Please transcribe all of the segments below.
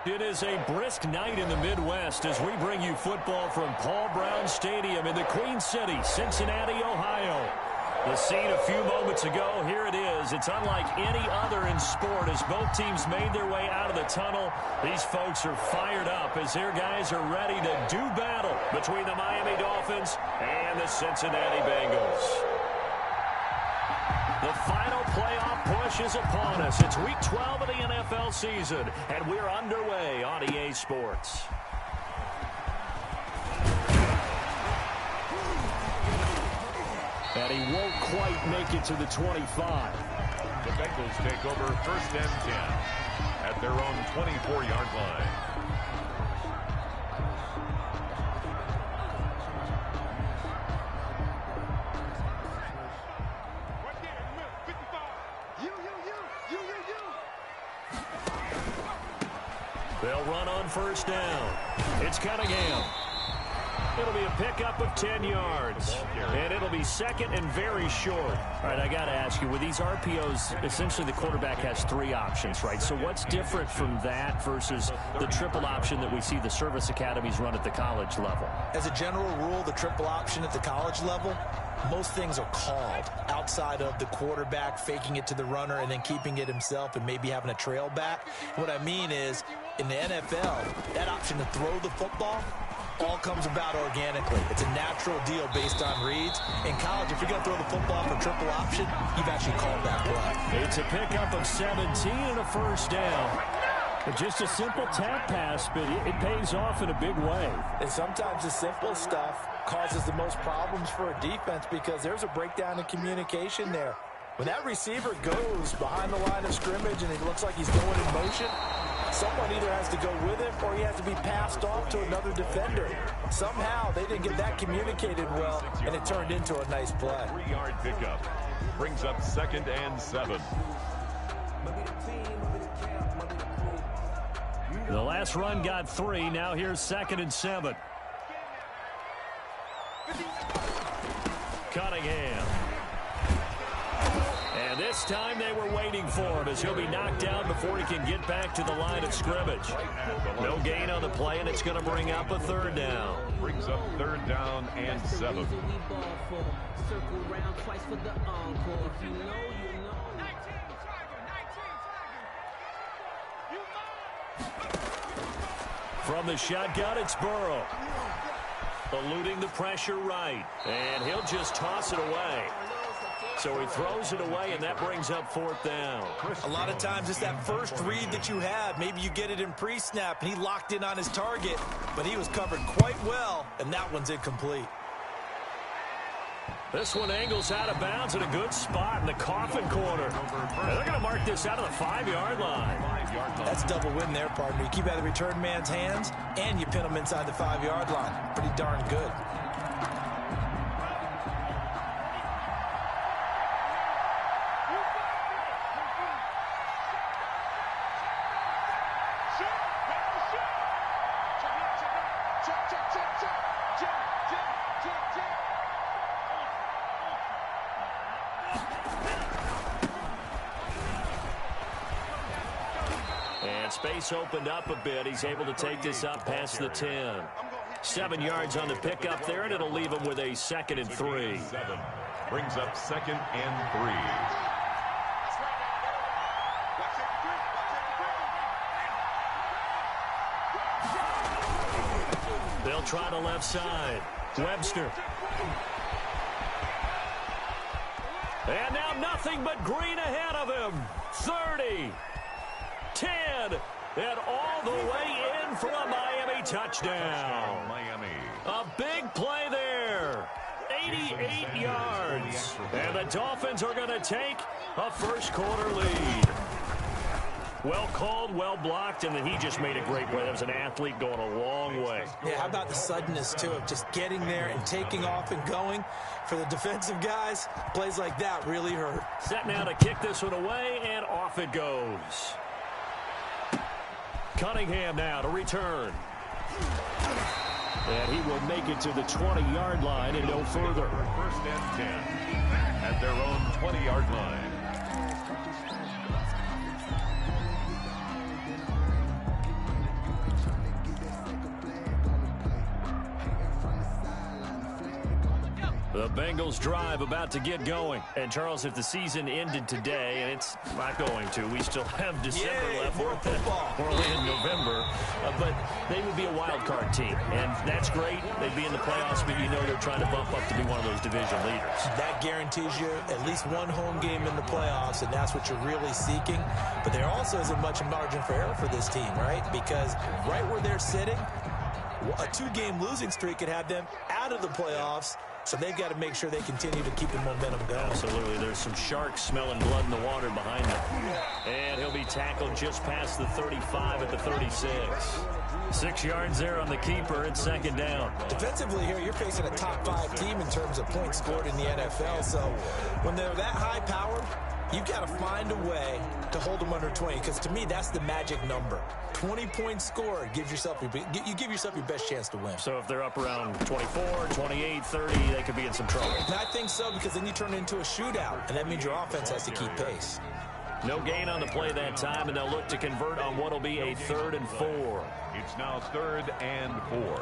It is a brisk night in the Midwest as we bring you football from Paul Brown Stadium in the Queen City, Cincinnati, Ohio. The scene a few moments ago, here it is. It's unlike any other in sport as both teams made their way out of the tunnel. These folks are fired up as their guys are ready to do battle between the Miami Dolphins and the Cincinnati Bengals. The final playoff push is upon us. It's Week 12 of the NFL season, and we're underway on EA Sports. And he won't quite make it to the 25. The Bengals take over 1st and 10 at their own 24-yard line. They'll run on 1st down. It's Cunningham. It'll be a pickup of 10 yards. And it'll be 2nd and very short. All right, I got to ask you, with these RPOs, essentially the quarterback has 3 options, right? So what's different from that versus the triple option that we see the service academies run at the college level? As a general rule, the triple option at the college level, most things are called outside of the quarterback faking it to the runner and then keeping it himself and maybe having a trail back. What I mean is, in the NFL, that option to throw the football all comes about organically. It's a natural deal based on reads. In college, if you're going to throw the football for triple option, you've actually called that play. It's a pickup of 17 and a 1st down. But just a simple tap pass, but it pays off in a big way. And sometimes the simple stuff causes the most problems for a defense because there's a breakdown in communication there. When that receiver goes behind the line of scrimmage and it looks like he's going in motion, someone either has to go with him or he has to be passed off to another defender. Somehow they didn't get that communicated well, and it turned into a nice play. 3-yard pickup brings up 2nd and 7. The last run got 3. Now here's 2nd and 7. Cunningham. And this time they were waiting for him as he'll be knocked down before he can get back to the line of scrimmage. No gain on the play, and it's going to bring up a 3rd down. Brings up 3rd down and 7. From the shotgun, it's Burrow. Eluding the pressure right. And he'll just toss it away. So he throws it away, and that brings up 4th down. A lot of times it's that first read that you have. Maybe you get it in pre-snap, and he locked in on his target, but he was covered quite well, and that one's incomplete. This one angles out of bounds at a good spot in the coffin corner. And they're going to mark this out of the 5-yard line. That's double win there, partner. You keep out of the return man's hands, and you pin him inside the 5-yard line. Pretty darn good. Space opened up a bit. He's able to take this up past the 10. 7 yards on the pickup there, and it'll leave him with a 2nd and 3. 7 brings up 2nd and 3. They'll try the left side. Webster. And now nothing but green ahead of him. 30. 10, and all the way in for a Miami touchdown. Miami. A big play there. 88 yards. And the Dolphins are going to take a first-quarter lead. Well called, well blocked, and then he just made a great play. That was an athlete going a long way. Yeah, how about the suddenness, too, of just getting there and taking off and going? For the defensive guys, plays like that really hurt. Set now to kick this one away, and off it goes. Cunningham now to return. And he will make it to the 20-yard line and no further. 1st and 10 at their own 20-yard line. The Bengals drive about to get going. And, Charles, if the season ended today, and it's not going to, we still have December left. More football. We're only in November. But they would be a wild card team. And that's great. They'd be in the playoffs, but you know they're trying to bump up to be one of those division leaders. That guarantees you at least one home game in the playoffs, and that's what you're really seeking. But there also isn't much margin for error for this team, right? Because right where they're sitting, a 2-game losing streak could have them out of the playoffs. So they've got to make sure they continue to keep the momentum going. Absolutely. There's some sharks smelling blood in the water behind them. And he'll be tackled just past the 35 at the 36. 6 yards there on the keeper. It's second down. Defensively here, you're facing a top 5 team in terms of points scored in the NFL. So when they're that high-powered, you've got to find a way to hold them under 20, because to me, that's the magic number. 20 points scored, you give yourself your best chance to win. So if they're up around 24, 28, 30, they could be in some trouble. And I think so, because then you turn it into a shootout, and that means your offense has to keep pace. No gain on the play that time, and they'll look to convert on what will be a 3rd and 4. It's now 3rd and 4.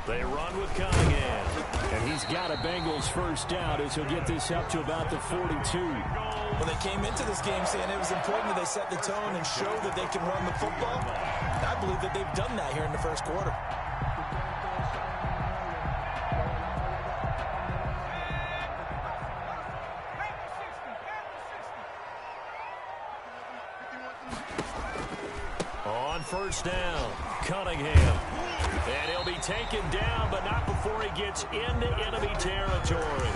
They run with Cunningham. And he's got a Bengals first down as he'll get this up to about the 42. Well, they came into this game saying it was important that they set the tone and show that they can run the football. And I believe that they've done that here in the first quarter. On first down, Cunningham. And he'll be taken down, but not before he gets into enemy territory.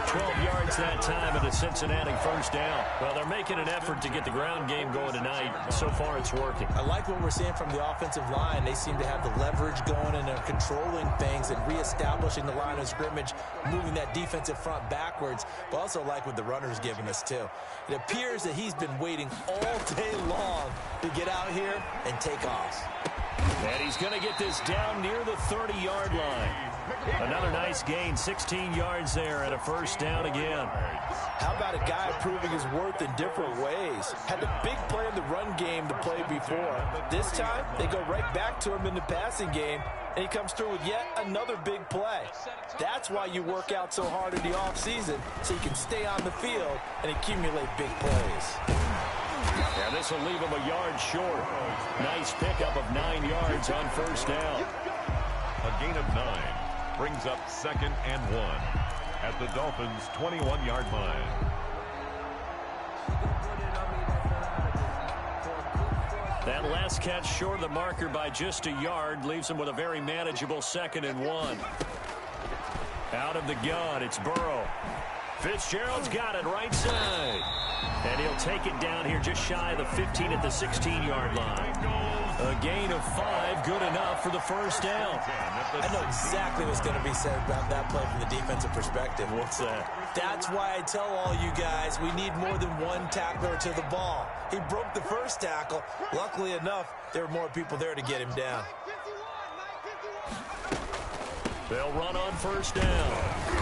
12 yards that time at a Cincinnati first down. Well, they're making an effort to get the ground game going tonight. So far, it's working. I like what we're seeing from the offensive line. They seem to have the leverage going, and they're controlling things and reestablishing the line of scrimmage, moving that defensive front backwards. But also like what the runner's giving us, too. It appears that he's been waiting all day long to get out here and take off. And he's going to get this down near the 30-yard line. Another nice gain, 16 yards there and a first down again. How about a guy proving his worth in different ways? Had the big play in the run game to play before. This time, they go right back to him in the passing game, and he comes through with yet another big play. That's why you work out so hard in the offseason, so you can stay on the field and accumulate big plays. Yeah, this will leave him a yard short. Nice pickup of 9 yards on first down. A gain of 9 brings up 2nd and 1 at the Dolphins' 21-yard line. That last catch short of the marker by just a yard leaves him with a very manageable 2nd and 1. Out of the gun, it's Burrow. Fitzgerald's got it right side. And he'll take it down here just shy of the 15 at the 16-yard line. A gain of 5, good enough for the first down. I know exactly what's going to be said about that play from the defensive perspective. What's that? That's why I tell all you guys we need more than one tackler to the ball. He broke the first tackle. Luckily enough, there were more people there to get him down. They'll run on first down.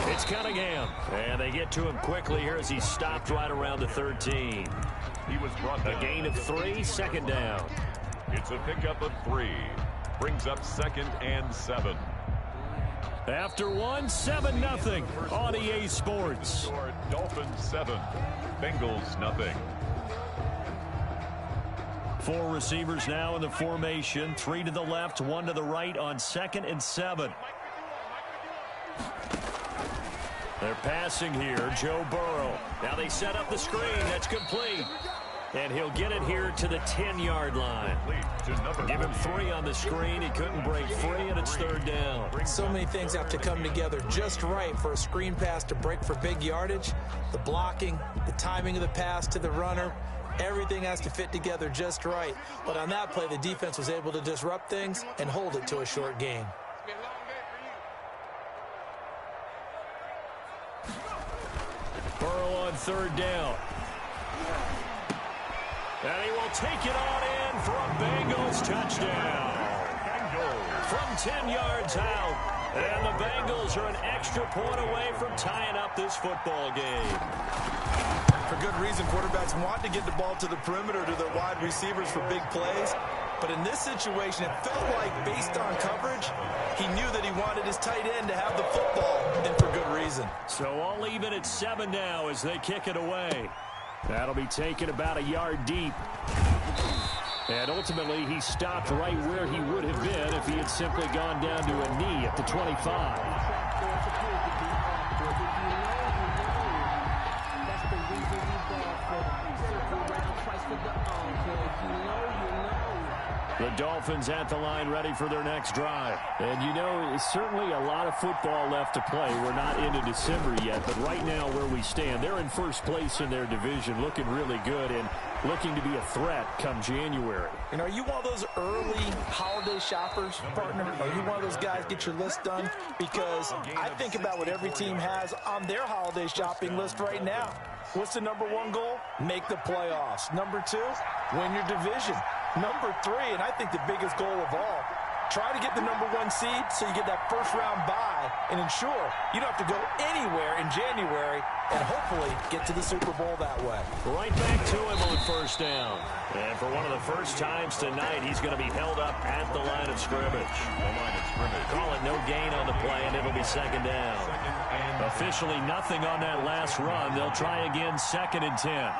It's Cunningham. And they get to him quickly here as he's stopped right around the 13. He was brought down. A gain of 3, second down. It's a pickup of 3. Brings up 2nd and 7. After 1, 7-0 on EA Sports. Dolphins 7, Bengals 0. 4 receivers now in the formation. 3 to the left, 1 to the right on 2nd and 7. They're passing here, Joe Burrow. Now they set up the screen. That's complete. And he'll get it here to the 10-yard line. Give him 3 on the screen. He couldn't break free, and it's 3rd down. So many things have to come together just right for a screen pass to break for big yardage. The blocking, the timing of the pass to the runner, everything has to fit together just right. But on that play, the defense was able to disrupt things and hold it to a short gain. Burrow on 3rd down. And he will take it on in for a Bengals touchdown. From 10 yards out. And the Bengals are an extra point away from tying up this football game. For good reason, quarterbacks want to get the ball to the perimeter to their wide receivers for big plays. But in this situation, it felt like, based on coverage, he knew that he wanted his tight end to have the football, and for good reason. So all even at 7 now as they kick it away. That'll be taken about a yard deep. And ultimately, he stopped right where he would have been if he had simply gone down to a knee at the 25. The Dolphins at the line ready for their next drive. And you know, it's certainly a lot of football left to play. We're not into December yet, but right now where we stand, they're in first place in their division, looking really good and looking to be a threat come January. You know, are you one of those early holiday shoppers, partner? Are you one of those guys get your list done? Because I think about what every team has on their holiday shopping list right now. What's the #1 goal? Make the playoffs. #2, win your division. #3, and I think the biggest goal of all, try to get the #1 seed so you get that first-round bye and ensure you don't have to go anywhere in January and hopefully get to the Super Bowl that way. Right back to him on first down. And for one of the first times tonight, he's going to be held up at the line of scrimmage. Call it no gain on the play, and it'll be second down. Officially nothing on that last run. They'll try again, 2nd and 10.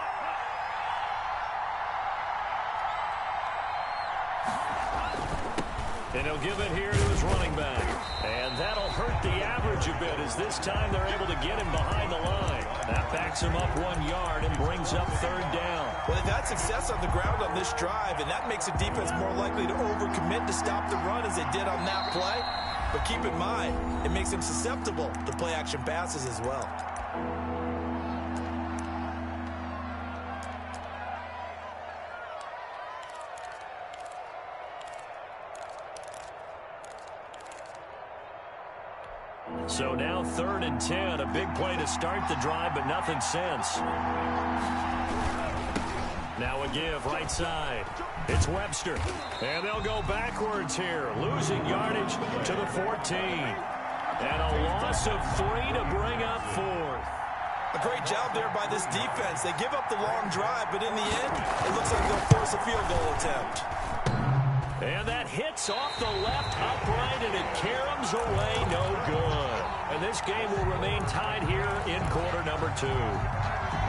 And he'll give it here to his running back. And that'll hurt the average a bit as this time they're able to get him behind the line. That backs him up 1 yard and brings up 3rd down. Well, they've had success on the ground on this drive, and that makes a defense more likely to overcommit to stop the run as they did on that play. But keep in mind, it makes them susceptible to play-action passes as well. So now 3rd and 10, a big play to start the drive, but nothing since. Now a give right side. It's Webster. And they'll go backwards here, losing yardage to the 14. And a loss of 3 to bring up 4th. A great job there by this defense. They give up the long drive, but in the end, it looks like they'll force a field goal attempt. And that hits off the left upright, and it caroms away no good. And this game will remain tied here in quarter #2.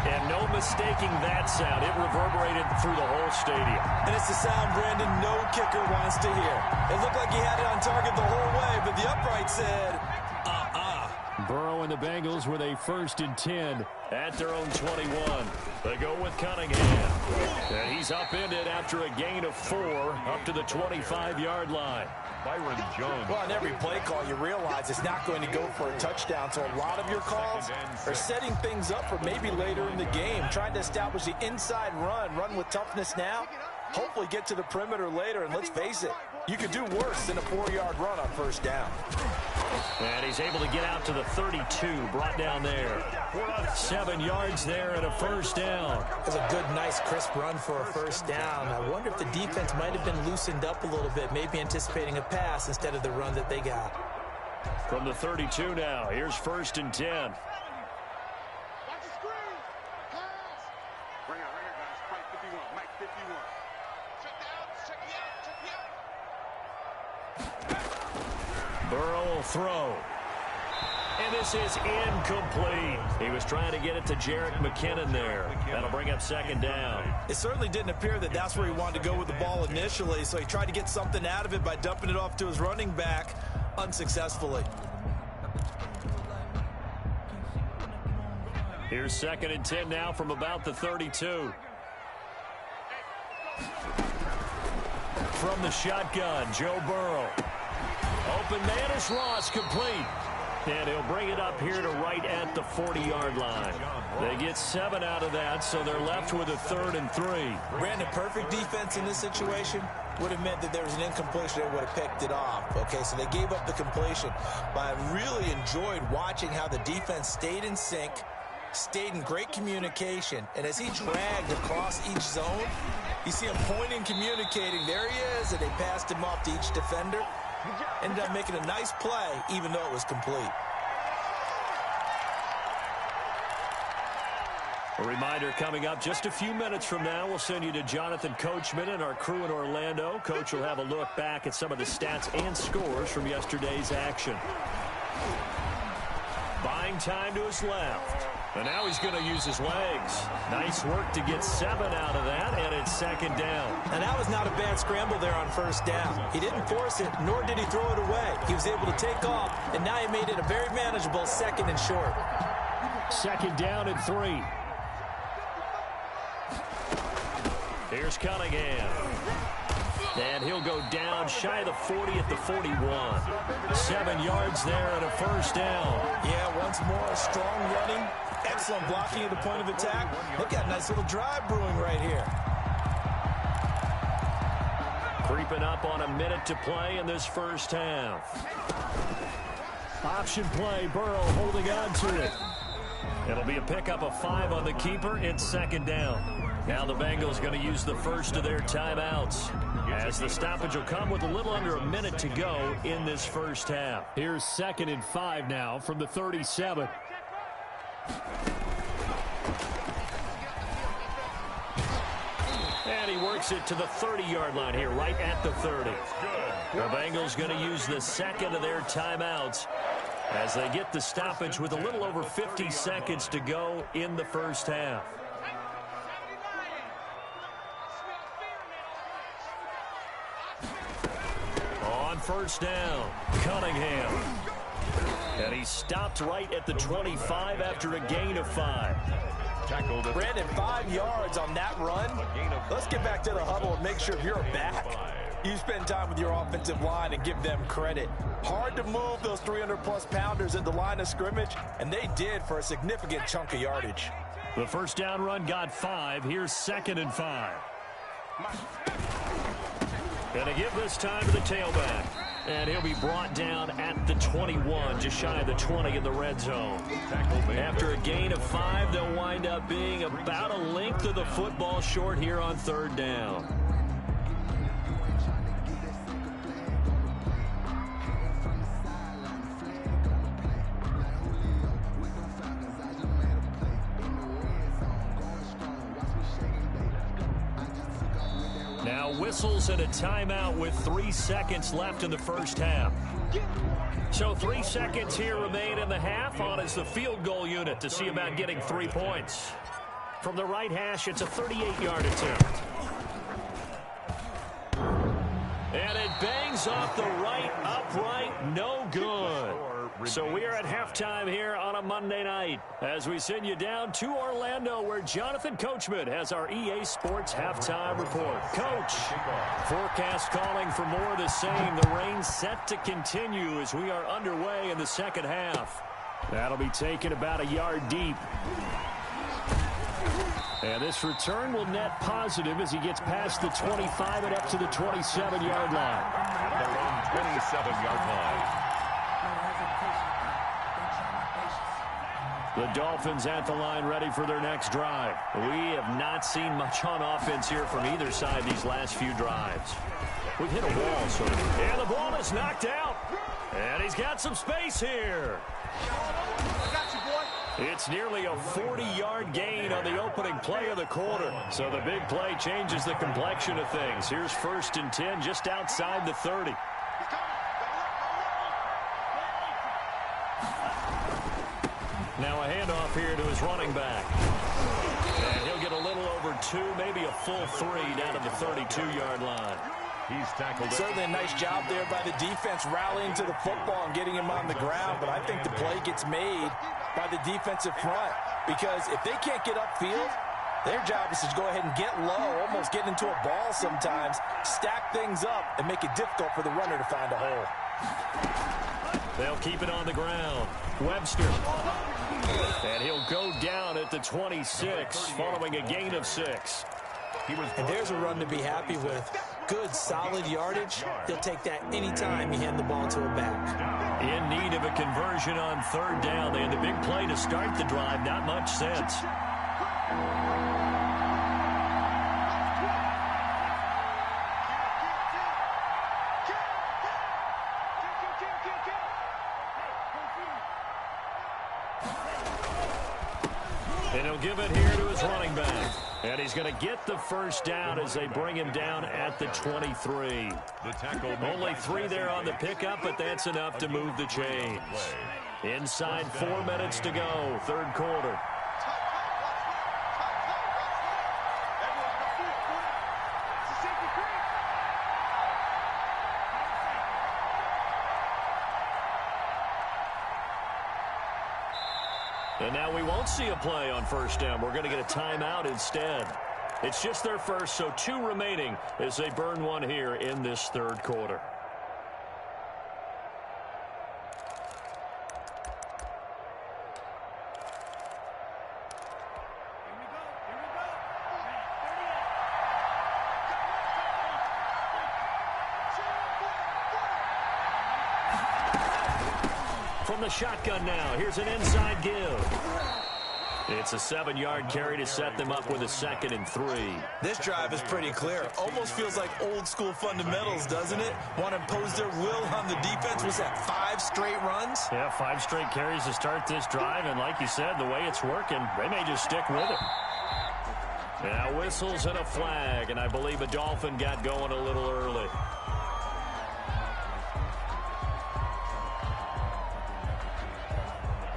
And no mistaking that sound. It reverberated through the whole stadium. And it's the sound Brandon no kicker wants to hear. It looked like he had it on target the whole way, but the upright said, Burrow and the Bengals with a 1st and 10 at their own 21. They go with Cunningham. And he's upended after a gain of 4 up to the 25-yard line. Byron Jones. Well, on every play call, you realize it's not going to go for a touchdown. So a lot of your calls are setting things up for maybe later in the game, trying to establish the inside run with toughness now, hopefully get to the perimeter later. And let's face it, you could do worse than a 4-yard run on 1st down. And he's able to get out to the 32, brought down there. 7 yards there and a 1st down. That's a good, nice, crisp run for a 1st down. I wonder if the defense might have been loosened up a little bit, maybe anticipating a pass instead of the run that they got. From the 32 now, here's 1st and 10. Burrow will throw. And this is incomplete. He was trying to get it to Jerick McKinnon there. That'll bring up 2nd down. It certainly didn't appear that that's where he wanted to go with the ball initially, so he tried to get something out of it by dumping it off to his running back unsuccessfully. Here's 2nd and 10 now from about the 32. From the shotgun, Joe Burrow. Open man is Ross, complete. And he'll bring it up here to right at the 40-yard line. They get 7 out of that, so they're left with a 3rd and 3. Brandon, perfect defense in this situation would have meant that there was an incompletion. They would have picked it off. Okay, so they gave up the completion. But I really enjoyed watching how the defense stayed in sync, stayed in great communication. And as he dragged across each zone, you see him pointing, communicating. There he is, and they passed him off to each defender. Ended up making a nice play, even though it was complete. A reminder coming up just a few minutes from now, we'll send you to Jonathan Coachman and our crew in Orlando. Coach will have a look back at some of the stats and scores from yesterday's action. Buying time to his left. And now he's going to use his legs. Nice work to get 7 out of that, and it's second down. And that was not a bad scramble there on first down. He didn't force it, nor did he throw it away. He was able to take off, and now he made it a very manageable second and short. Second down and 3. Here's Cunningham. And he'll go down shy of the 40 at the 41. 7 yards there and a first down. Yeah, once more, strong running. Excellent blocking at the point of attack. Look at a nice little drive brewing right here. Creeping up on a minute to play in this first half. Option play, Burrow holding on to it. It'll be a pickup of 5 on the keeper. It's second down. Now the Bengals going to use the first of their timeouts, as the stoppage will come with a little under a minute to go in this first half. Here's 2nd and 5 now from the 37. And he works it to the 30-yard line here, right at the 30. The Bengals going to use the second of their timeouts as they get the stoppage with a little over 50 seconds to go in the first half. On first down, Cunningham. And he stopped right at the 25 after a gain of 5. Brandon, 5 yards on that run. Let's get back to the huddle and make sure you're back. You spend time with your offensive line and give them credit. Hard to move those 300-plus pounders at the line of scrimmage, and they did for a significant chunk of yardage. The first down run got 5. Here's 2nd and 5. Going to give this time to the tailback. And he'll be brought down at the 21, just shy of the 20 in the red zone. After a gain of 5, they'll wind up being about a length of the football short here on third down. Now whistles and a timeout with 3 seconds left in the first half. So 3 seconds here remain in the half. On is the field goal unit to see about getting 3 points. From the right hash, it's a 38-yard attempt. And it bangs off the right upright, no good. So we are at halftime here on a Monday night as we send you down to Orlando, where Jonathan Coachman has our EA Sports halftime report. Coach, forecast calling for more of the same. The rain set to continue as we are underway in the second half. That'll be taken about a yard deep. And this return will net positive as he gets past the 25 and up to the 27-yard line. Their own 27-yard line. The Dolphins at the line ready for their next drive. We have not seen much on offense here from either side these last few drives. We've hit a wall, sort of. And the ball is knocked out. And he's got some space here. It's nearly a 40-yard gain on the opening play of the quarter. So the big play changes the complexion of things. Here's 1st and 10 just outside the 30. Now a handoff here to his running back. And he'll get a little over 2, maybe a full 3 down to the 32-yard line. He's tackled. Certainly a nice job there by the defense rallying to the football and getting him on the ground. But I think the play gets made by the defensive front, because if they can't get upfield, their job is to go ahead and get low, almost get into a ball sometimes, stack things up, and make it difficult for the runner to find a hole. They'll keep it on the ground. Webster. And he'll go down at the 26 following a gain of 6. And there's a run to be happy with. Good, solid yardage. He'll take that anytime you hand the ball to a back. In need of a conversion on third down. They had the big play to start the drive. Not much sense. And he'll give it here to his running back. And he's going to get the first down as they bring him down at the 23. Only 3 there on the pickup, but that's enough to move the chains. Inside 4 minutes to go, third quarter. And now we won't see a play on first down. We're going to get a timeout instead. It's just their first, so 2 remaining as they burn one here in this third quarter. From the shotgun now, here's an inside give. It's a 7-yard carry to set them up with a 2nd and 3. This drive is pretty clear. Almost feels like old school fundamentals, doesn't it? Want to impose their will on the defense. Was that 5 straight runs? Yeah, 5 straight carries to start this drive. And like you said, the way it's working, they may just stick with it. Now whistles and a flag, and I believe a Dolphin got going a little early.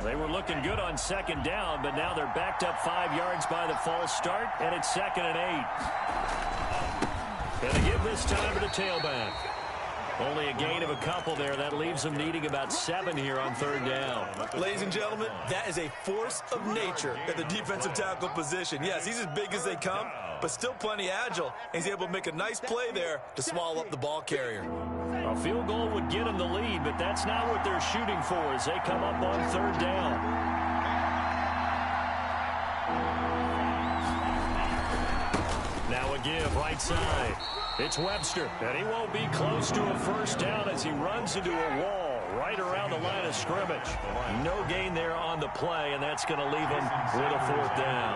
They were looking good on 2nd down, but now they're backed up 5 yards by the false start, and it's 2nd and 8. Going to give this time to the tailback. Only a gain of a couple there. That leaves them needing about 7 here on 3rd down. Ladies and gentlemen, that is a force of nature at the defensive tackle position. Yes, he's as big as they come, but still plenty agile. He's able to make a nice play there to swallow up the ball carrier. A field goal would get them the lead, but that's not what they're shooting for as they come up on 3rd down. Now a give right side. It's Webster, and he won't be close to a first down as he runs into a wall right around the line of scrimmage. No gain there on the play, and that's going to leave him with a 4th down.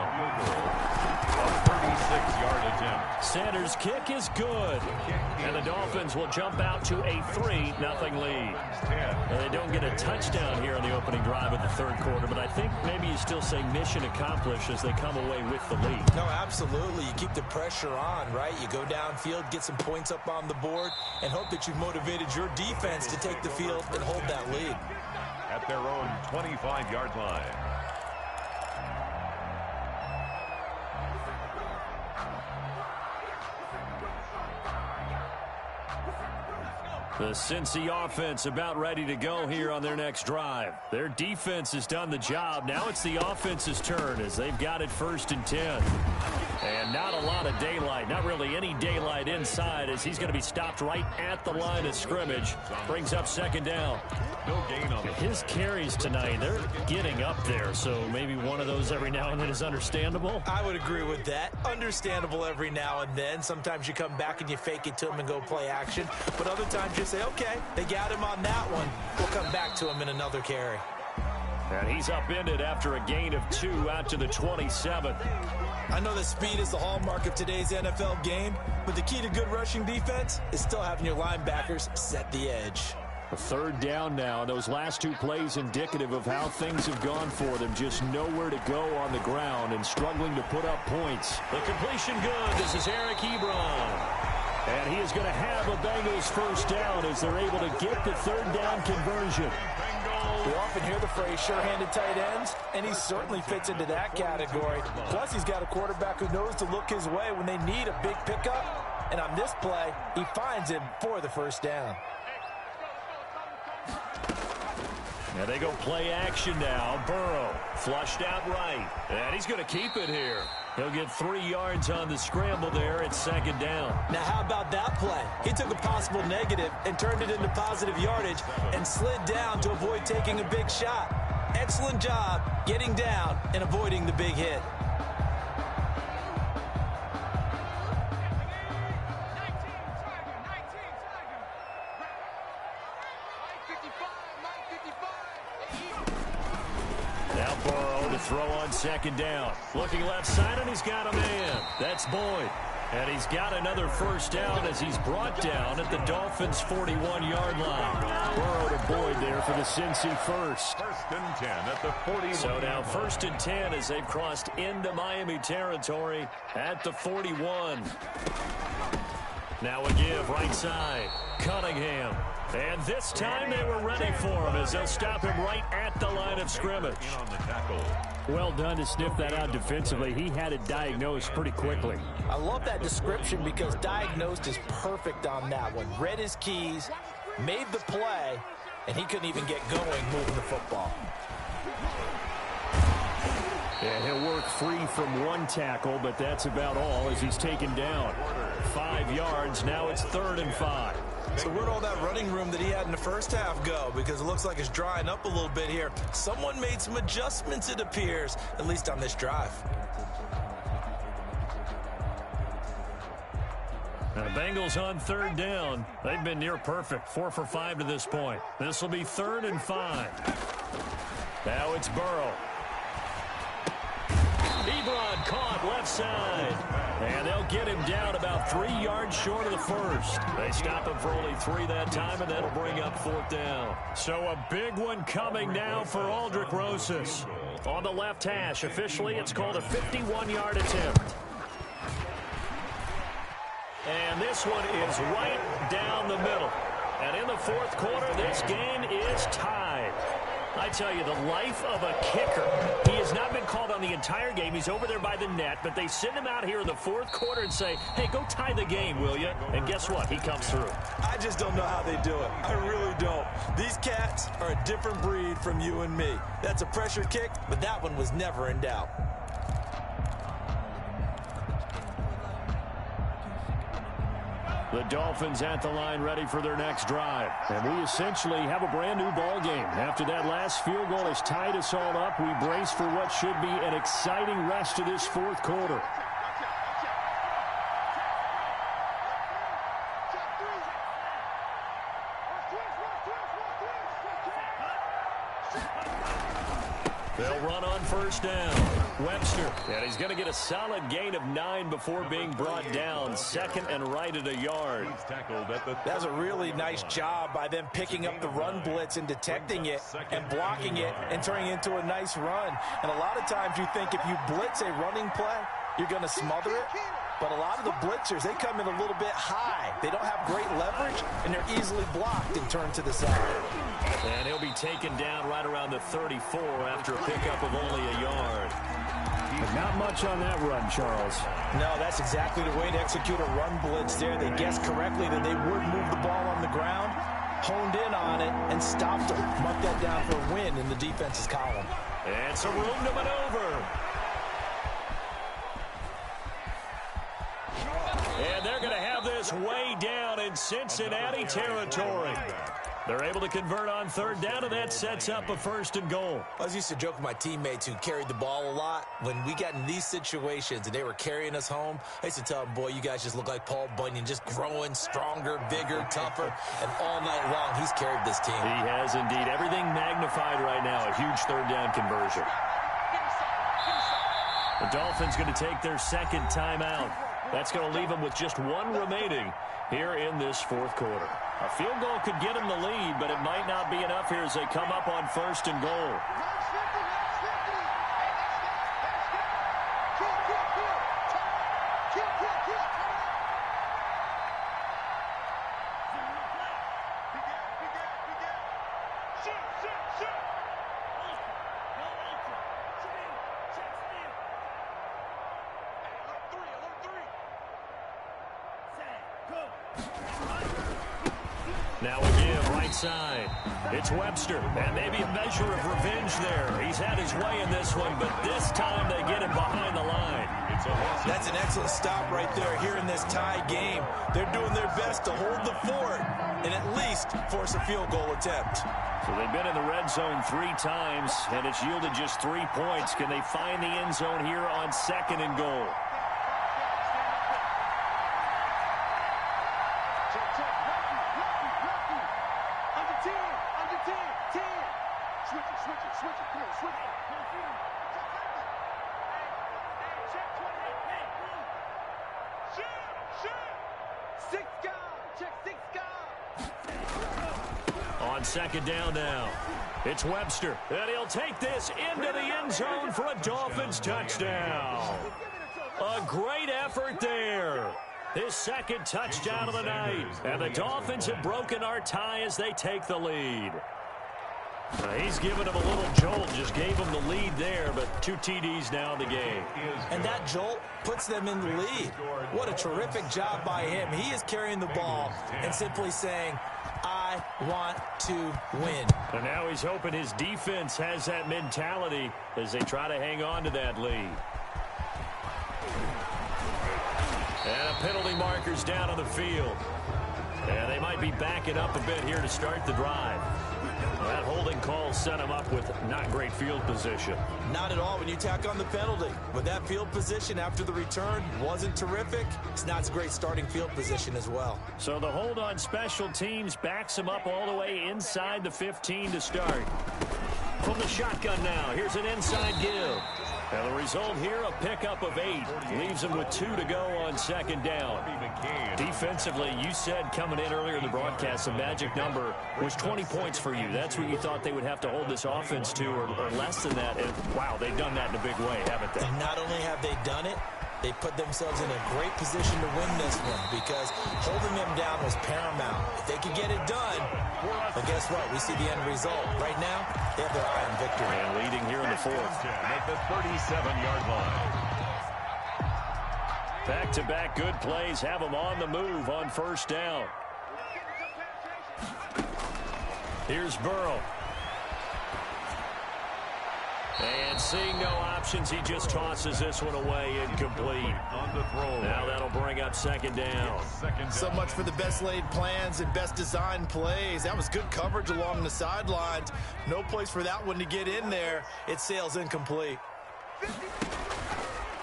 A 36-yard attempt. Sanders' kick is good, and the Dolphins will jump out to a 3-0 lead. And they don't get a touchdown here on the opening drive of the 3rd quarter, but I think maybe you still say mission accomplished as they come away with the lead. No, absolutely. You keep the pressure on, right? You go downfield, get some points up on the board, and hope that you've motivated your defense to take the field and hold that lead. At their own 25-yard line. The Cincy offense about ready to go here on their next drive. Their defense has done the job. Now it's the offense's turn as they've got it 1st and 10. And not a lot of daylight, not really any daylight inside as he's going to be stopped right at the line of scrimmage. Brings up 2nd down. No gain on it. His carries tonight, they're getting up there, so maybe one of those every now and then is understandable. I would agree with that. Understandable every now and then. Sometimes you come back and you fake it to him and go play action. But other times you say, okay, they got him on that one. We'll come back to him in another carry. And he's upended after a gain of 2 out to the 27. I know that speed is the hallmark of today's NFL game, but the key to good rushing defense is still having your linebackers set the edge. A 3rd down now. Those last 2 plays indicative of how things have gone for them. Just nowhere to go on the ground and struggling to put up points. The completion good. This is Eric Ebron. And he is going to have a Bengals first down as they're able to get the 3rd down conversion. We often hear the phrase sure-handed tight ends, and he certainly fits into that category. Plus, he's got a quarterback who knows to look his way when they need a big pickup. And on this play, he finds him for the first down. Now they go play action now. Burrow flushed out right. And he's going to keep it here. He'll get 3 yards on the scramble there at 2nd down. Now how about that play? He took a possible negative and turned it into positive yardage and slid down to avoid taking a big shot. Excellent job getting down and avoiding the big hit. Now Burrow to throw on 2nd down. Looking left side, and he's got a man. That's Boyd. And he's got another first down as he's brought down at the Dolphins' 41-yard line. Burrow to Boyd there for the Cincy first. First and 10 at the 41. So now first and 10 as they've crossed into Miami territory at the 41. Now a give right side. Cunningham. And this time they were ready for him as they'll stop him right at the line of scrimmage. On the tackle. Well done to sniff that out defensively. He had it diagnosed pretty quickly. I love that description because diagnosed is perfect on that one. Read his keys, made the play, and he couldn't even get going moving the football. And he'll work free from one tackle, but that's about all as he's taken down. 5 yards. Now it's 3rd and 5. So where'd all that running room that he had in the first half go? Because it looks like it's drying up a little bit here. Someone made some adjustments, it appears, at least on this drive. Now, Bengals on 3rd down. They've been near perfect. 4 for 5 to this point. This will be 3rd and 5. Now it's Burrow. Ebron caught left side. And they'll get him down about 3 yards short of the first. They stop him for only 3 that time, and that'll bring up 4th down. So a big one coming now for Yr3Wk12. On the left hash, officially it's called a 51-yard attempt. And this one is right down the middle. And in the 4th quarter, this game is tied. I tell you, the life of a kicker. He has not been called on the entire game. He's over there by the net, but they send him out here in the 4th quarter and say, hey, go tie the game, will you? And guess what? He comes through. I just don't know how they do it. I really don't. These cats are a different breed from you and me. That's a pressure kick, but that one was never in doubt. The Dolphins at the line ready for their next drive. And we essentially have a brand new ball game. After that last field goal has tied us all up, we brace for what should be an exciting rest of this 4th quarter. They'll run on first down. Webster, and he's going to get a solid gain of 9 before being brought down. 2nd and right at a yard. That was a really nice job by them picking up the run blitz and detecting it and blocking it and turning it into a nice run. And a lot of times you think if you blitz a running play, you're going to smother it. But a lot of the blitzers, they come in a little bit high. They don't have great leverage, and they're easily blocked and turned to the side. And he'll be taken down right around the 34 after a pickup of only a yard. But not much on that run, Charles. No, that's exactly the way to execute a run blitz there. They guessed correctly that they would move the ball on the ground, honed in on it, and stopped them. Mark that down for a win in the defense's column. And some room to maneuver. And they're going to have this way down in Cincinnati territory. They're able to convert on 3rd down, and that sets up a 1st and goal. I used to joke with my teammates who carried the ball a lot. When we got in these situations and they were carrying us home, I used to tell them, boy, you guys just look like Paul Bunyan, just growing stronger, bigger, tougher. And all night long, he's carried this team. He has indeed. Everything magnified right now. A huge 3rd down conversion. The Dolphins going to take their 2nd timeout. That's going to leave them with just 1 remaining here in this 4th quarter. A field goal could get them the lead, but it might not be enough here as they come up on 1st and goal. Now again, right side. It's Webster, and maybe a measure of revenge there. He's had his way in this one, but this time they get him behind the line. That's an excellent stop right there here in this tie game. They're doing their best to hold the fort and at least force a field goal attempt. So they've been in the red zone 3 times, and it's yielded just 3 points. Can they find the end zone here on 2nd and goal? Shoot! On second down now, it's Webster, and he'll take this into the end zone for a Dolphins touchdown. A great effort there. His second touchdown of the night, and the Dolphins have broken our tie as they take the lead. He's given him a little jolt, just gave him the lead there, but 2 TDs now in the game. And that jolt puts them in the lead. What a terrific job by him. He is carrying the ball and simply saying, I want to win. And now he's hoping his defense has that mentality as they try to hang on to that lead. And a penalty marker's down on the field. And they might be backing up a bit here to start the drive. That holding call set him up with not great field position. Not at all when you tack on the penalty. But that field position after the return wasn't terrific. It's not a great starting field position as well. So the hold on special teams backs him up all the way inside the 15 to start. From the shotgun now, here's an inside give. And the result here, a pickup of 8. Leaves him with 2 to go on second down. Defensively, you said coming in earlier in the broadcast, the magic number was 20 points for you. That's what you thought they would have to hold this offense to, or less than that. And, wow, they've done that in a big way, haven't they? And not only have they done it, they put themselves in a great position to win this one because holding them down was paramount. If they could get it done, well, guess what? We see the end result. Right now, they have their eye on victory. And leading here in the 4th. At the 37-yard line. Back-to-back good plays have them on the move on first down. Here's Burrow. And seeing no options, he just tosses this one away, incomplete. On the throw. Now that'll bring up second down. So much for the best laid plans and best designed plays. That was good coverage along the sidelines. No place for that one to get in there. It sails incomplete.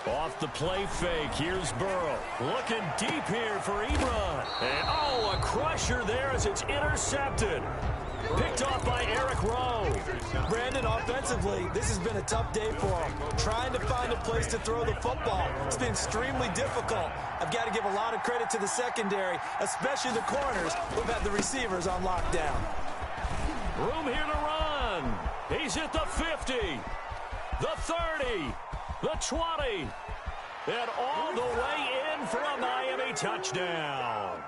Off the play fake, here's Burrow. Looking deep here for Ebron. And, oh, a crusher there as it's intercepted. Picked off by Yr3Wk12. Brandon, offensively, this has been a tough day for him. Trying to find a place to throw the football. It's been extremely difficult. I've got to give a lot of credit to the secondary, especially the corners who've had the receivers on lockdown. Room here to run. He's at the 50, the 30, the 20, and all the way in for a Miami touchdown.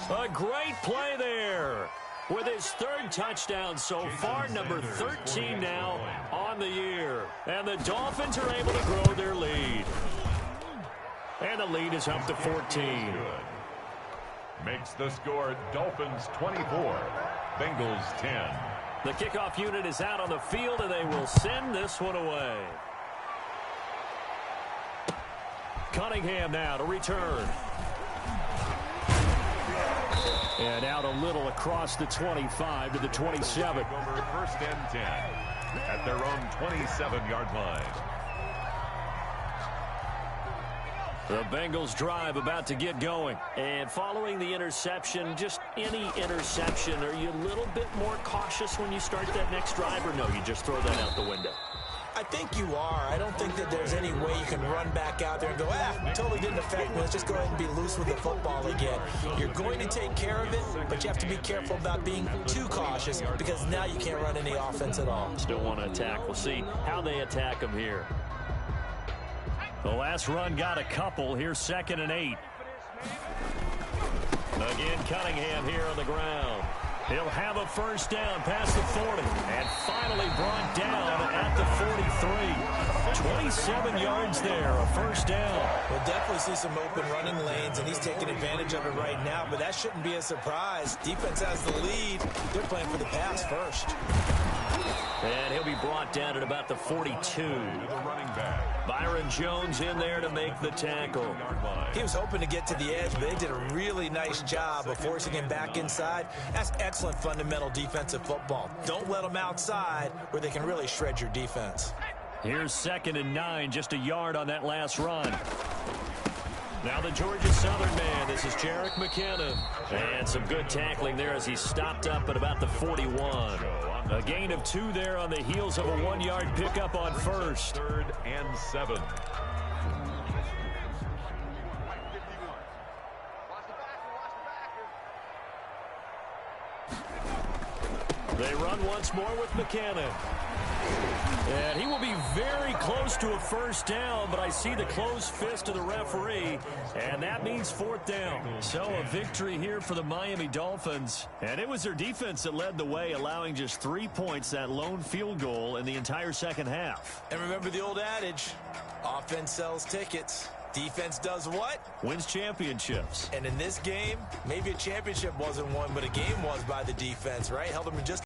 A great play there. With his 3rd touchdown so far, number 13 now on the year. And the Dolphins are able to grow their lead. And the lead is up to 14. Makes the score Dolphins 24, Bengals 10. The kickoff unit is out on the field, and they will send this one away. Cunningham now to return. And out a little across the 25 to the 27. Over 1st and 10 at their own 27-yard line. The Bengals drive about to get going. And following the interception, just any interception, are you a little bit more cautious when you start that next drive, or no, you just throw that out the window? I think you are. I don't think that there's any way you can run back out there and go, totally didn't affect me. Let's just go ahead and be loose with the football again. You're going to take care of it, but you have to be careful about being too cautious because now you can't run any offense at all. Still want to attack. We'll see how they attack them here. The last run got a couple. Here's 2nd and 8. Again, Cunningham here on the ground. He'll have a first down past the 40 and finally brought down at the 43. 27 yards there, a first down. We'll definitely see some open running lanes, and he's taking advantage of it right now, but that shouldn't be a surprise. Defense has the lead. They're playing for the pass first. And he'll be brought down at about the 42. The running back. Byron Jones in there to make the tackle. He was hoping to get to the edge, but they did a really nice job of forcing him back inside. That's excellent fundamental defensive football. Don't let them outside where they can really shred your defense. Here's 2nd and 9, just a yard on that last run. Now the Georgia Southern man, this is Jerick McKinnon. And some good tackling there as he stopped up at about the 41. A gain of 2 there on the heels of a 1-yard pickup on first. 3rd and 7. on once more with McCannon. And he will be very close to a first down, but I see the closed fist of the referee, and that means fourth down. So a victory here for the Miami Dolphins. And it was their defense that led the way, allowing just 3 points, that lone field goal in the entire second half. And remember the old adage, offense sells tickets. Defense does what? Wins championships. And in this game, maybe a championship wasn't won, but a game was by the defense, right? Held them in just